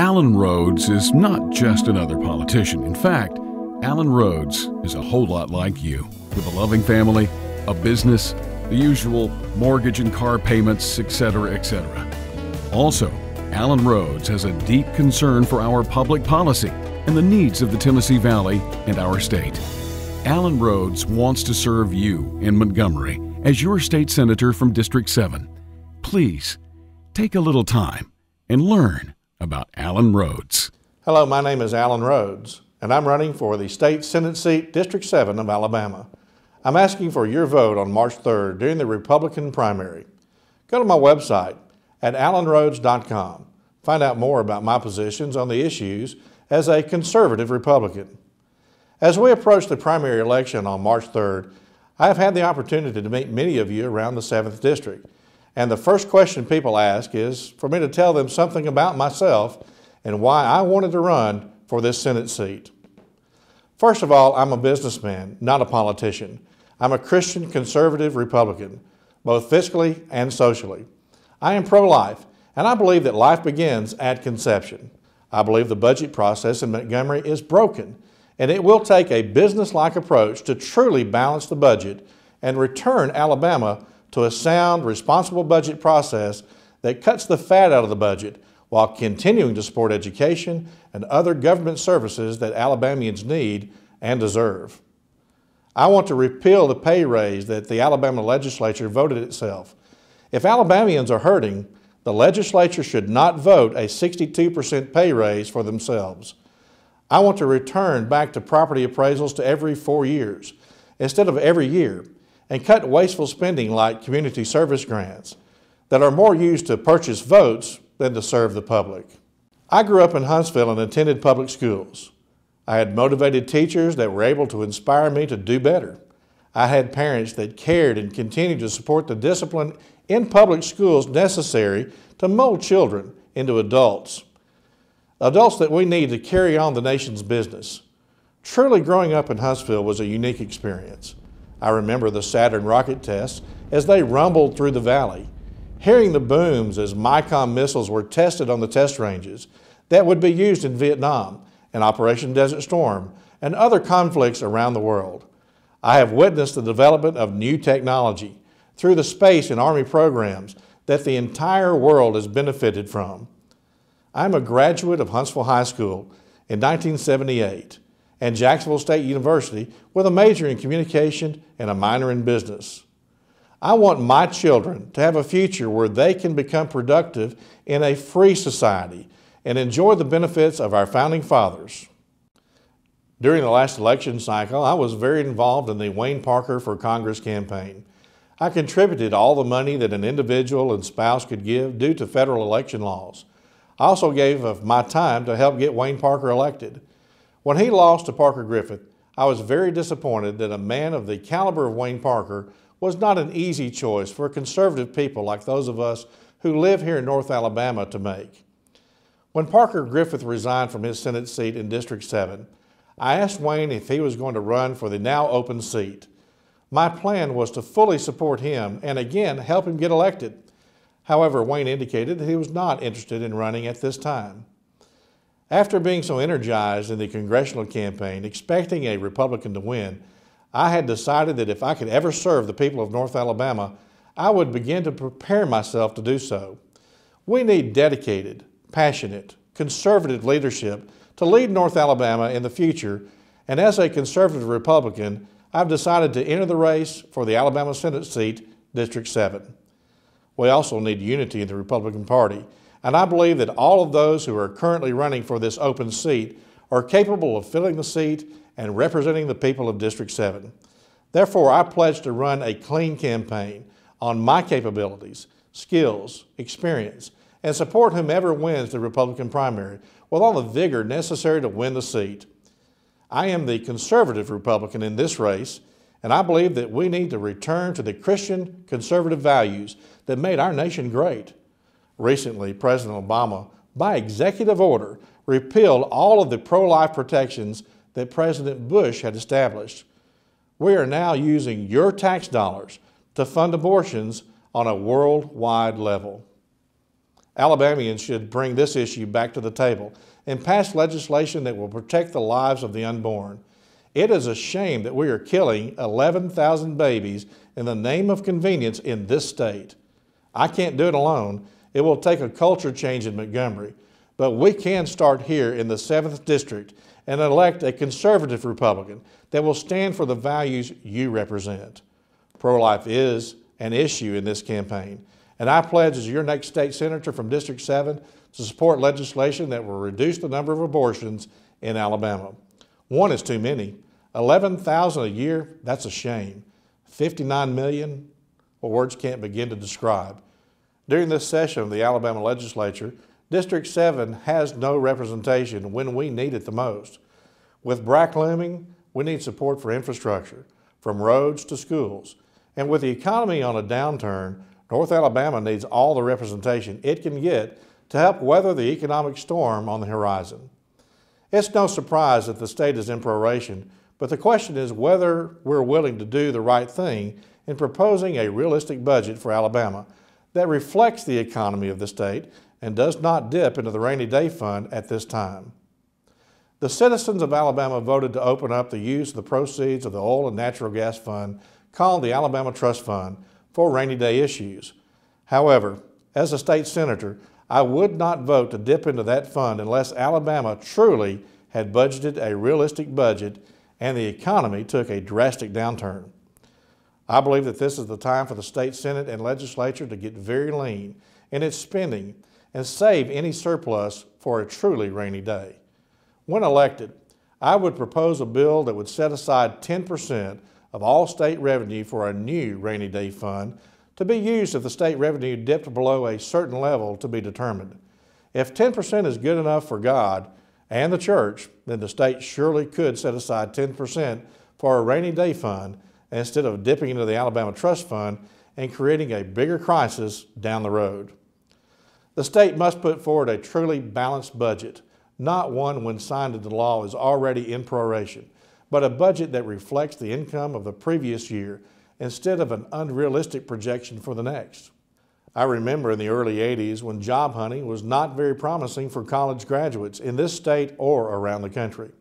Allan Rhodes is not just another politician. In fact, Allan Rhodes is a whole lot like you, with a loving family, a business, the usual mortgage and car payments, etc., etc. Also, Allan Rhodes has a deep concern for our public policy and the needs of the Tennessee Valley and our state. Allan Rhodes wants to serve you in Montgomery as your state senator from District 7. Please, take a little time and learn about Allan Rhodes. Hello, my name is Allan Rhodes, and I'm running for the state Senate seat, District 7 of Alabama. I'm asking for your vote on March 3rd during the Republican primary. Go to my website at allanrhodes.com. Find out more about my positions on the issues as a conservative Republican. As we approach the primary election on March 3rd, I have had the opportunity to meet many of you around the 7th District. And the first question people ask is for me to tell them something about myself and why I wanted to run for this Senate seat. First of all, I'm a businessman, not a politician. I'm a Christian conservative Republican, both fiscally and socially. I am pro-life, and I believe that life begins at conception. I believe the budget process in Montgomery is broken, and it will take a business-like approach to truly balance the budget and return Alabama to a sound, responsible budget process that cuts the fat out of the budget while continuing to support education and other government services that Alabamians need and deserve. I want to repeal the pay raise that the Alabama legislature voted itself. If Alabamians are hurting, the legislature should not vote a 62% pay raise for themselves. I want to return back to property appraisals to every 4 years instead of every year, and cut wasteful spending like community service grants that are more used to purchase votes than to serve the public. I grew up in Huntsville and attended public schools. I had motivated teachers that were able to inspire me to do better. I had parents that cared and continued to support the discipline in public schools necessary to mold children into adults that we need to carry on the nation's business. Truly, growing up in Huntsville was a unique experience. I remember the Saturn rocket tests as they rumbled through the valley, hearing the booms as MICOM missiles were tested on the test ranges that would be used in Vietnam and Operation Desert Storm and other conflicts around the world. I have witnessed the development of new technology through the space and Army programs that the entire world has benefited from. I'm a graduate of Huntsville High School in 1978 and Jacksonville State University with a major in communication and a minor in business. I want my children to have a future where they can become productive in a free society and enjoy the benefits of our founding fathers. During the last election cycle, I was very involved in the Wayne Parker for Congress campaign. I contributed all the money that an individual and spouse could give due to federal election laws. I also gave of my time to help get Wayne Parker elected. When he lost to Parker Griffith, I was very disappointed that a man of the caliber of Wayne Parker was not an easy choice for conservative people like those of us who live here in North Alabama to make. When Parker Griffith resigned from his Senate seat in District 7, I asked Wayne if he was going to run for the now open seat. My plan was to fully support him and again help him get elected. However, Wayne indicated that he was not interested in running at this time. After being so energized in the congressional campaign, expecting a Republican to win, I had decided that if I could ever serve the people of North Alabama, I would begin to prepare myself to do so. We need dedicated, passionate, conservative leadership to lead North Alabama in the future, and as a conservative Republican, I've decided to enter the race for the Alabama Senate seat, District 7. We also need unity in the Republican Party, and I believe that all of those who are currently running for this open seat are capable of filling the seat and representing the people of District 7. Therefore, I pledge to run a clean campaign on my capabilities, skills, experience, and support whomever wins the Republican primary with all the vigor necessary to win the seat. I am the conservative Republican in this race, and I believe that we need to return to the Christian conservative values that made our nation great. Recently, President Obama, by executive order, repealed all of the pro-life protections that President Bush had established. We are now using your tax dollars to fund abortions on a worldwide level. Alabamians should bring this issue back to the table and pass legislation that will protect the lives of the unborn. It is a shame that we are killing 11,000 babies in the name of convenience in this state. I can't do it alone. It will take a culture change in Montgomery, but we can start here in the 7th District and elect a conservative Republican that will stand for the values you represent. Pro-life is an issue in this campaign, and I pledge as your next state senator from District 7 to support legislation that will reduce the number of abortions in Alabama. One is too many. 11,000 a year, that's a shame. 59 million, well, words can't begin to describe. During this session of the Alabama legislature, District 7 has no representation when we need it the most. With BRAC looming, we need support for infrastructure, from roads to schools. And with the economy on a downturn, North Alabama needs all the representation it can get to help weather the economic storm on the horizon. It's no surprise that the state is in proration, but the question is whether we're willing to do the right thing in proposing a realistic budget for Alabama that reflects the economy of the state and does not dip into the rainy day fund at this time. The citizens of Alabama voted to open up the use of the proceeds of the oil and natural gas fund called the Alabama Trust Fund for rainy day issues. However, as a state senator, I would not vote to dip into that fund unless Alabama truly had budgeted a realistic budget and the economy took a drastic downturn. I believe that this is the time for the state Senate and legislature to get very lean in its spending and save any surplus for a truly rainy day. When elected, I would propose a bill that would set aside 10% of all state revenue for a new rainy day fund to be used if the state revenue dipped below a certain level to be determined. If 10% is good enough for God and the church, then the state surely could set aside 10% for a rainy day fund instead of dipping into the Alabama Trust Fund and creating a bigger crisis down the road. The state must put forward a truly balanced budget, not one when signed into law is already in proration, but a budget that reflects the income of the previous year instead of an unrealistic projection for the next. I remember in the early 80s when job hunting was not very promising for college graduates in this state or around the country.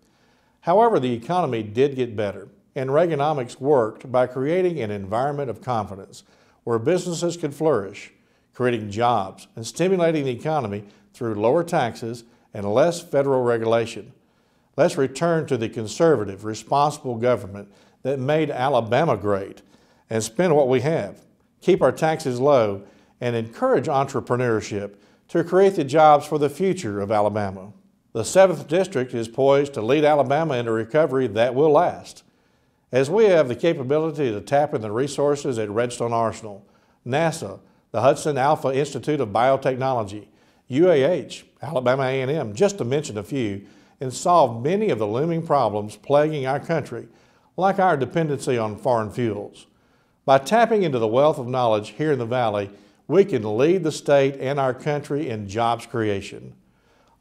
However, the economy did get better, and Reaganomics worked by creating an environment of confidence where businesses could flourish, creating jobs and stimulating the economy through lower taxes and less federal regulation. Let's return to the conservative, responsible government that made Alabama great and spend what we have, keep our taxes low, and encourage entrepreneurship to create the jobs for the future of Alabama. The 7th District is poised to lead Alabama into recovery that will last. As we have the capability to tap into the resources at Redstone Arsenal, NASA, the Hudson Alpha Institute of Biotechnology, UAH, Alabama A&M, just to mention a few, and solve many of the looming problems plaguing our country, like our dependency on foreign fuels. By tapping into the wealth of knowledge here in the Valley, we can lead the state and our country in jobs creation.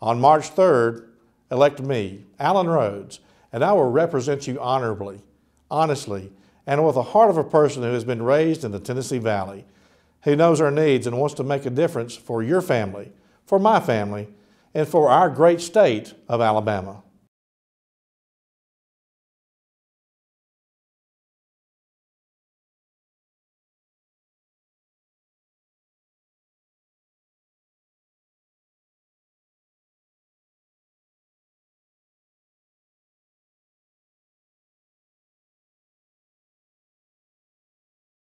On March 3rd, elect me, Allan Rhodes, and I will represent you honorably, honestly, and with the heart of a person who has been raised in the Tennessee Valley, who knows our needs and wants to make a difference for your family, for my family, and for our great state of Alabama.